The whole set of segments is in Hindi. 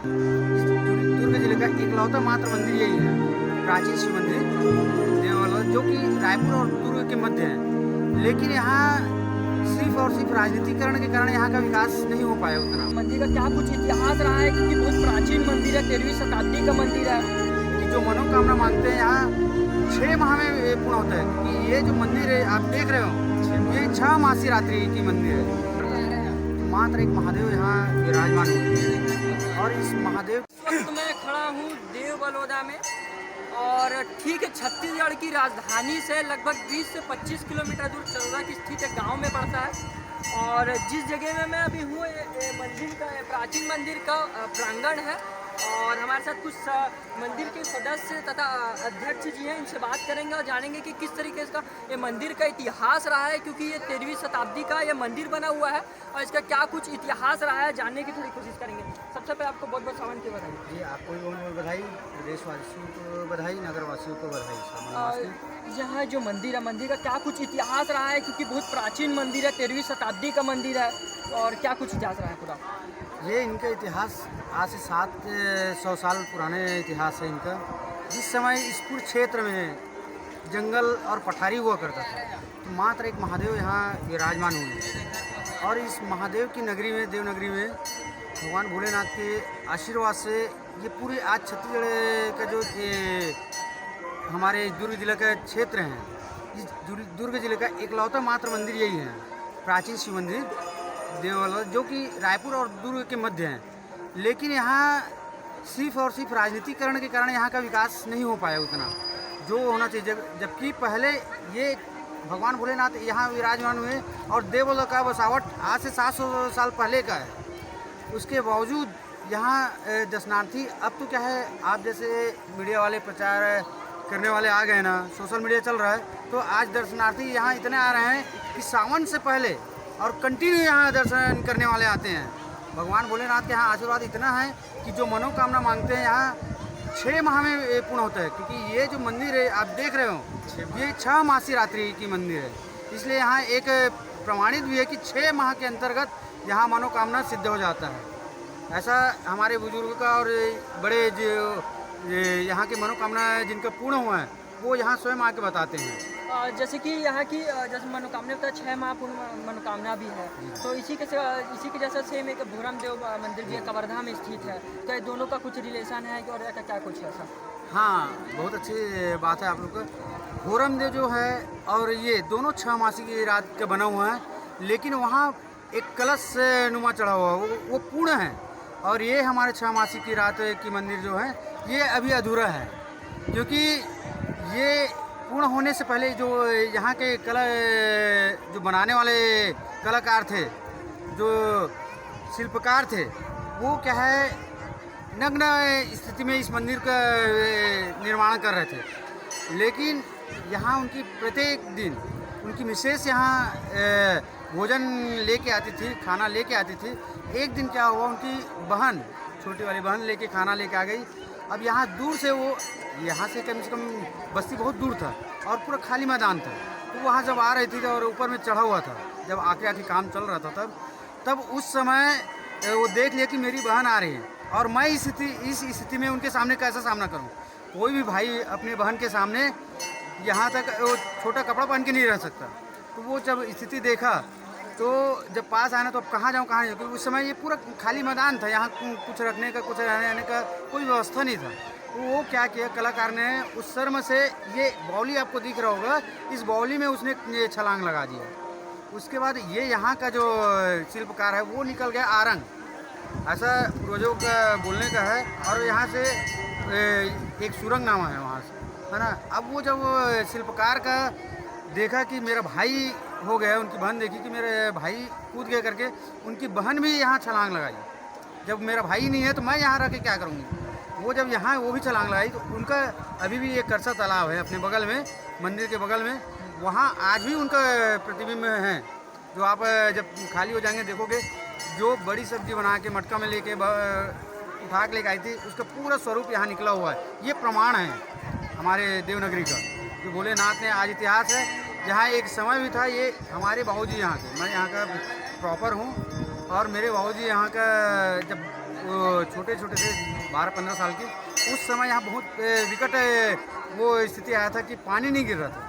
दुर्ग जिले का इकलौता मात्र मंदिर यही है, प्राचीन शिव मंदिर देवल, जो कि रायपुर और दुर्ग के मध्य है। लेकिन यहाँ सिर्फ और सिर्फ राजनीतिकरण के कारण यहाँ का विकास नहीं हो पाया उतना। मंदिर का क्या कुछ इतिहास रहा है, क्योंकि बहुत प्राचीन मंदिर है, 13वीं शताब्दी का मंदिर है। कि जो मनोकामना मांगते हैं यहाँ 6 माह में पूर्ण होता है, क्योंकि ये जो मंदिर है आप देख रहे हो, ये 6 मासी रात्रि की मंदिर है। मात्र एक महादेव यहाँ विराजमान होते हैं और इस महादेव वक्त मैं खड़ा हूँ देव बलौदा में, और ठीक है छत्तीसगढ़ की राजधानी से लगभग 20 से 25 किलोमीटर दूर चरौदा की स्थित एक गांव में पड़ता है। और जिस जगह में मैं अभी हूँ ये मंदिर का प्राचीन मंदिर का प्रांगण है, और हमारे साथ कुछ मंदिर के सदस्य तथा अध्यक्ष जी हैं, इनसे बात करेंगे और जानेंगे कि किस तरीके से ये मंदिर का इतिहास रहा है, क्योंकि ये 13वीं शताब्दी का ये मंदिर बना हुआ है और इसका क्या कुछ इतिहास रहा है जानने की थोड़ी कोशिश करेंगे। सबसे पहले आपको बहुत बहुत सावन की बधाई। जी, आपको भी बहुत बहुत बधाई, प्रदेशवासियों को बधाई, नगरवासियों को बधाई। यह जो मंदिर है, मंदिर का क्या कुछ इतिहास रहा है, क्योंकि बहुत प्राचीन मंदिर है, 13वीं शताब्दी का मंदिर है, और क्या कुछ इतिहास रहा है पूरा? ये इनका इतिहास आज से 700 साल पुराने इतिहास है इनका। जिस समय इस पूरे क्षेत्र में जंगल और पठारी हुआ करता था, तो मात्र एक महादेव यहाँ विराजमान हुए, और इस महादेव की नगरी में, देवनगरी में, भगवान भोलेनाथ के आशीर्वाद से ये पूरे आज छत्तीसगढ़ का जो ये हमारे दुर्ग जिले का क्षेत्र है, इस दुर्ग जिले का इकलौता मात्र मंदिर यही है, प्राचीन शिव मंदिर देवल, जो कि रायपुर और दुर्ग के मध्य है। लेकिन यहाँ सिर्फ और सिर्फ राजनीतिकरण के कारण यहाँ का विकास नहीं हो पाया उतना जो होना चाहिए। जबकि पहले ये भगवान भोलेनाथ यहाँ विराजमान हुए और देवल का बसावट आज से 700 साल पहले का है। उसके बावजूद यहाँ दर्शनार्थी, अब तो क्या है, आप जैसे मीडिया वाले प्रचार करने वाले आ गए ना, सोशल मीडिया चल रहा है, तो आज दर्शनार्थी यहाँ इतने आ रहे हैं कि सावन से पहले और कंटिन्यू यहाँ दर्शन करने वाले आते हैं। भगवान भोलेनाथ के यहाँ आशीर्वाद इतना है कि जो मनोकामना मांगते हैं यहाँ 6 माह में पूर्ण होता है, क्योंकि ये जो मंदिर है आप देख रहे हो, ये 6 मासी रात्रि की मंदिर है। इसलिए यहाँ एक प्रमाणित भी है कि 6 माह के अंतर्गत यहाँ मनोकामना सिद्ध हो जाता है। ऐसा हमारे बुजुर्ग का और बड़े जो यहाँ की मनोकामना जिनका पूर्ण हुआ है वो यहाँ स्वयं आके बताते हैं। जैसे कि यहाँ की जैसे मनोकामना होता है 6 माह पूर्ण मनोकामना भी है, तो इसी के जैसा सेम एक भोरम देव मंदिर भी है, कवर्धा में स्थित है, तो ये दोनों का कुछ रिलेशन है और क्या कुछ है ऐसा? हाँ, बहुत अच्छी बात है आप लोग का। भोरम देव जो है और ये दोनों 6 मासी की रात का बना हुआ है, लेकिन वहाँ एक कलश नुमा चढ़ा हुआ है, वो पूर्ण है, और ये हमारे 6 मासी की रात की मंदिर जो है ये अभी अधूरा है, क्योंकि ये पूर्ण होने से पहले जो यहाँ के कला जो बनाने वाले कलाकार थे, जो शिल्पकार थे, वो क्या है नग्न स्थिति में इस मंदिर का निर्माण कर रहे थे। लेकिन यहाँ उनकी प्रत्येक दिन उनकी मिसेस यहाँ भोजन लेके आती थी, खाना लेके आती थी। एक दिन क्या हुआ, उनकी बहन, छोटी वाली बहन लेके खाना लेके आ गई। अब यहाँ दूर से वो, यहाँ से कम बस्ती बहुत दूर था और पूरा खाली मैदान था, तो वहाँ जब आ रही थी और ऊपर में चढ़ा हुआ था, जब आके काम चल रहा था, तब उस समय वो देख लिया कि मेरी बहन आ रही है और मैं इस स्थिति में उनके सामने कैसा सामना करूं। कोई भी भाई अपने बहन के सामने यहाँ तक वो छोटा कपड़ा पहन के नहीं रह सकता। तो वो जब स्थिति देखा, तो जब पास आया ना, तो अब कहाँ जाऊँ कहाँ नहीं, क्योंकि उस समय ये पूरा खाली मैदान था, यहाँ कुछ रखने का, कुछ रहने का कोई व्यवस्था नहीं था। तो वो क्या किया कलाकार ने, उस शर्म से, ये बावली आपको दिख रहा होगा, इस बावली में उसने ये छलांग लगा दिया। उसके बाद ये यहाँ का जो शिल्पकार है वो निकल गया आरंग, ऐसा पूर्वजों का बोलने का है, और यहाँ से एक सुरंगनामा है वहाँ से, है ना। अब वो जब शिल्पकार का देखा कि मेरा भाई हो गया, उनकी बहन देखी कि मेरे भाई कूद गए करके, उनकी बहन भी यहाँ छलांग लगाई। जब मेरा भाई नहीं है तो मैं यहाँ रह के क्या करूँगी। वो जब यहाँ वो भी छलांग लगाई, तो उनका अभी भी एक करसा तालाब है अपने बगल में, मंदिर के बगल में, वहाँ आज भी उनका प्रतिबिंब है, जो आप जब खाली हो जाएंगे देखोगे। जो बड़ी सब्जी बना के मटका में लेके उठा के लेके आई थी, उसका पूरा स्वरूप यहाँ निकला हुआ है। ये प्रमाण है हमारे देवनगरी का, जो भोलेनाथ ने आज इतिहास है। जहाँ एक समय भी था, ये हमारे बाबूजी यहाँ के, मैं यहाँ का प्रॉपर हूँ, और मेरे बाबूजी यहाँ का जब वो छोटे छोटे थे 12-15 साल के, उस समय यहाँ बहुत विकट वो स्थिति आया था कि पानी नहीं गिर रहा था।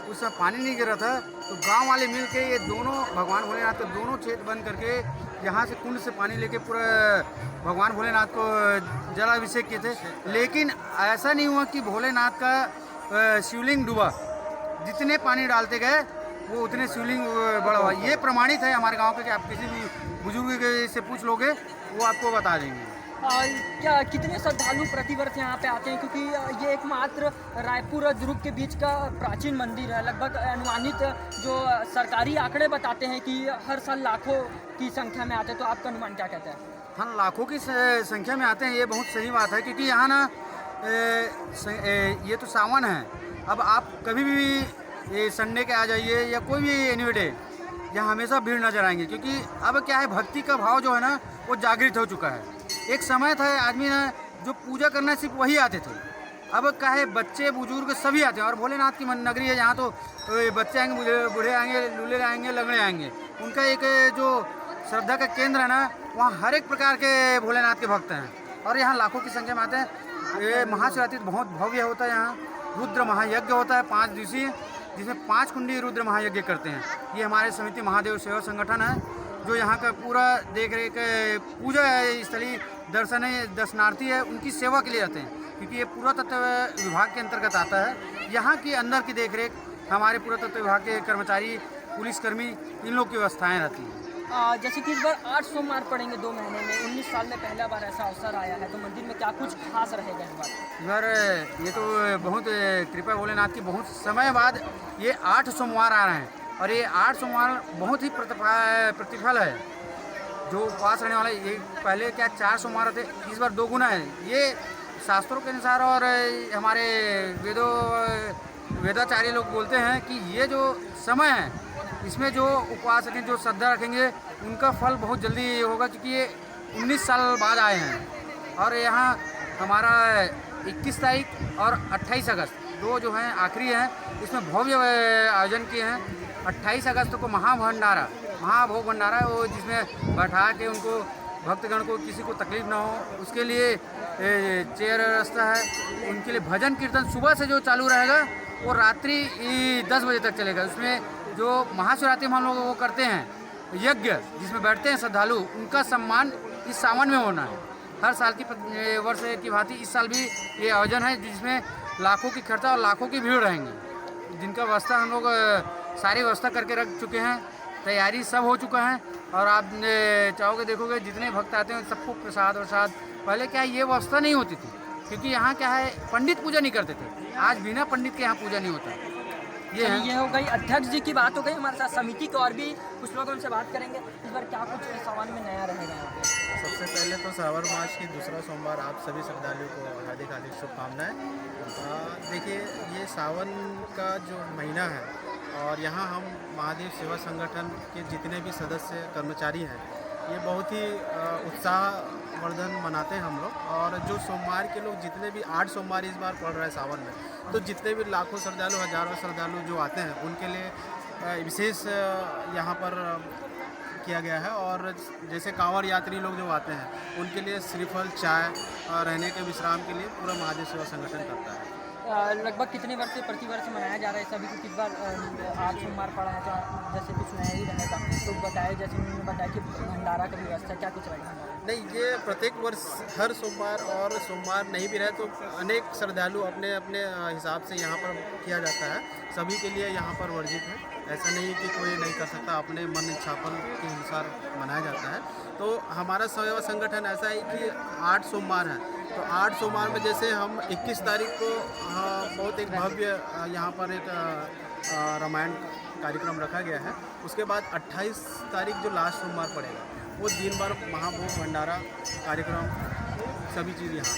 उस समय पानी नहीं गिर रहा था तो गांव वाले मिल के ये दोनों भगवान भोलेनाथ के दोनों छेद बंद करके यहाँ से कुंड से पानी लेके पूरा भगवान भोलेनाथ को जलाभिषेक किए थे। लेकिन ऐसा नहीं हुआ कि भोलेनाथ का शिवलिंग डूबा, जितने पानी डालते गए वो उतने शिवलिंग बड़ा हुआ। ये प्रमाणित है हमारे गांव के कि आप किसी भी बुजुर्ग से पूछ लोगे वो आपको बता देंगे। क्या कितने श्रद्धालु प्रतिवर्ष यहाँ पे आते हैं, क्योंकि ये एकमात्र रायपुर और दुर्ग के बीच का प्राचीन मंदिर है। लगभग अनुमानित जो सरकारी आंकड़े बताते हैं कि हर साल लाखों की संख्या में आते हैं, तो आपका अनुमान क्या कहता है? हाँ, लाखों की संख्या में आते हैं, ये बहुत सही बात है। क्योंकि यहाँ ना ये तो सावन है, अब आप कभी भी संडे के आ जाइए या कोई भी एनी डे, यहाँ हमेशा भीड़ नजर आएंगे। क्योंकि अब क्या है, भक्ति का भाव जो है ना वो जागृत हो चुका है। एक समय था आदमी ना जो पूजा करना सिर्फ वही आते थे, अब क्या है बच्चे बुजुर्ग सभी आते हैं। और भोलेनाथ की नगरी है, यहाँ तो बच्चे आएंगे, बूढ़े आएंगे, लूले आएंगे, लंगड़े आएंगे। उनका एक जो श्रद्धा का केंद्र है ना, वहाँ हर एक प्रकार के भोलेनाथ के भक्त हैं और यहाँ लाखों की संख्या में आते हैं। ये महाशिवरात्रि बहुत भव्य होता है। यहाँ रुद्र महायज्ञ होता है 5 दिवसीय, जिसमें 5 कुंडी रुद्र महायज्ञ करते हैं। ये हमारे समिति महादेव सेवा संगठन है जो यहाँ का पूरा देख रेख पूजा स्थली दर्शनार्थी है, उनकी सेवा के लिए आते हैं। क्योंकि ये पुरातत्व विभाग के अंतर्गत आता है। यहाँ की अंदर की देख रेख हमारे पुरातत्व विभाग के कर्मचारी, पुलिसकर्मी, इन लोग की व्यवस्थाएँ रहती हैं। जैसे कि इस बार 8 सोमवार पड़ेंगे 2 महीने में, 19 साल में पहला बार ऐसा अवसर आया है, तो मंदिर में क्या कुछ खास रहेगा इस बार? ये तो बहुत कृपा भोलेनाथ की, बहुत समय बाद ये 8 सोमवार आ रहे हैं और ये 8 सोमवार बहुत ही प्रतिफल है जो उपवास रहने वाला। ये पहले क्या 4 सोमवार थे, इस बार 2 गुना है। ये शास्त्रों के अनुसार और हमारे वेदाचार्य लोग बोलते हैं कि ये जो समय है इसमें जो उपवास रखेंगे, जो श्रद्धा रखेंगे, उनका फल बहुत जल्दी होगा। क्योंकि ये 19 साल बाद आए हैं और यहाँ हमारा 21 तारीख और 28 अगस्त 2 जो हैं आखिरी हैं, इसमें भव्य आयोजन किए हैं। 28 अगस्त को महाभोग भंडारा है वो, जिसमें बैठा के उनको भक्तगण को किसी को तकलीफ ना हो उसके लिए चेयर व्यवस्था है। उनके लिए भजन कीर्तन सुबह से जो चालू रहेगा वो रात्रि 10 बजे तक चलेगा। उसमें जो महाशिवरात्रि में हम लोग वो करते हैं यज्ञ, जिसमें बैठते हैं श्रद्धालु, उनका सम्मान इस सावन में होना है। हर साल की वर्ष की भांति इस साल भी ये आयोजन है, जिसमें लाखों की खर्चा और लाखों की भीड़ रहेंगी। जिनका व्यवस्था हम लोग सारी व्यवस्था करके रख चुके हैं, तैयारी सब हो चुका है। और आप चाहोगे देखोगे जितने भक्त आते हैं सबको प्रसाद वरसाद। पहले क्या ये व्यवस्था नहीं होती थी, क्योंकि यहाँ क्या है पंडित पूजा नहीं करते थे। आज बिना पंडित के यहाँ पूजा नहीं होता। ये हो गई अध्यक्ष जी की बात हो गई। हमारे साथ समिति के और भी कुछ लोग उनसे बात करेंगे। इस बार क्या कुछ सावन में नया रहेगा यहाँ पे? सबसे पहले तो श्रावण मास की दूसरा सोमवार आप सभी श्रद्धालुओं को हार्दिक शुभकामनाएं। देखिए, ये सावन का जो महीना है और यहाँ हम महादेव सेवा संगठन के जितने भी सदस्य कर्मचारी हैं, ये बहुत ही उत्साहवर्धन मनाते हैं हम लोग। और जो सोमवार के लोग जितने भी 8 सोमवार इस बार पड़ रहा है सावन में, तो जितने भी लाखों श्रद्धालु, हजारों श्रद्धालु जो आते हैं उनके लिए विशेष यहाँ पर किया गया है। और जैसे कांवड़ यात्री लोग जो आते हैं उनके लिए श्रीफल, चाय, रहने के विश्राम के लिए पूरा महादेव सेवा संगठन करता है। लगभग कितने वर्ष से प्रतिवर्ष मनाया जा रहा है सभी को? किस बार 8 सोमवार पड़ा है, तो जैसे कुछ नया ही रहेगा तो बताए, जैसे उन्होंने बताया कि भंडारा का व्यवस्था क्या कुछ रहेगा? नहीं, ये प्रत्येक वर्ष हर सोमवार और सोमवार नहीं भी रहे तो अनेक श्रद्धालु अपने अपने हिसाब से यहाँ पर किया जाता है। सभी के लिए यहाँ पर वर्जित है, ऐसा नहीं कि कोई नहीं कर सकता, अपने मन इच्छापन के अनुसार मनाया जाता है। तो हमारा सेवा संगठन ऐसा है कि 8 सोमवार है, तो 8 सोमवार में जैसे हम 21 तारीख को बहुत एक भव्य यहाँ पर एक रामायण कार्यक्रम रखा गया है। उसके बाद 28 तारीख जो लास्ट सोमवार पड़ेगा वो दिन भर महाभोग भंडारा कार्यक्रम, सभी चीज़ यहाँ।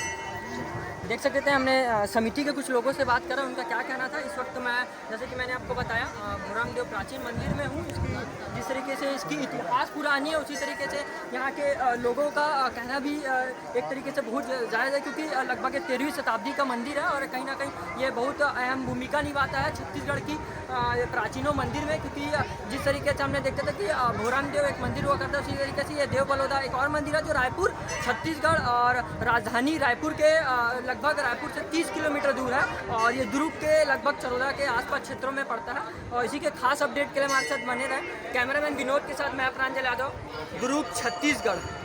देख सकते थे हमने समिति के कुछ लोगों से बात करा, उनका क्या कहना था। इस वक्त मैं, जैसे कि मैंने आपको बताया, भोराम देव प्राचीन मंदिर में हूँ। इसकी जिस तरीके से इसकी इतिहास पुरानी है, उसी तरीके से यहाँ के लोगों का कहना भी एक तरीके से बहुत जायज़ है, क्योंकि लगभग 13वीं शताब्दी का मंदिर है और कहीं ना कहीं ये बहुत अहम भूमिका निभाता है छत्तीसगढ़ की प्राचीनों मंदिर में। क्योंकि जिस तरीके से हमने देखते थे कि भोराम देव एक मंदिर हुआ करता है, उसी तरीके से ये देव बलौदा एक और मंदिर है जो रायपुर, छत्तीसगढ़ और राजधानी रायपुर के लगभग रायपुर से 30 किलोमीटर दूर है और ये दुर्ग के लगभग चरोदा के आसपास क्षेत्रों में पड़ता है। और इसी के खास अपडेट के लिए हमारे साथ बने रहे। कैमरामैन विनोद के साथ मैं प्रांजल यादव, दुर्ग, छत्तीसगढ़।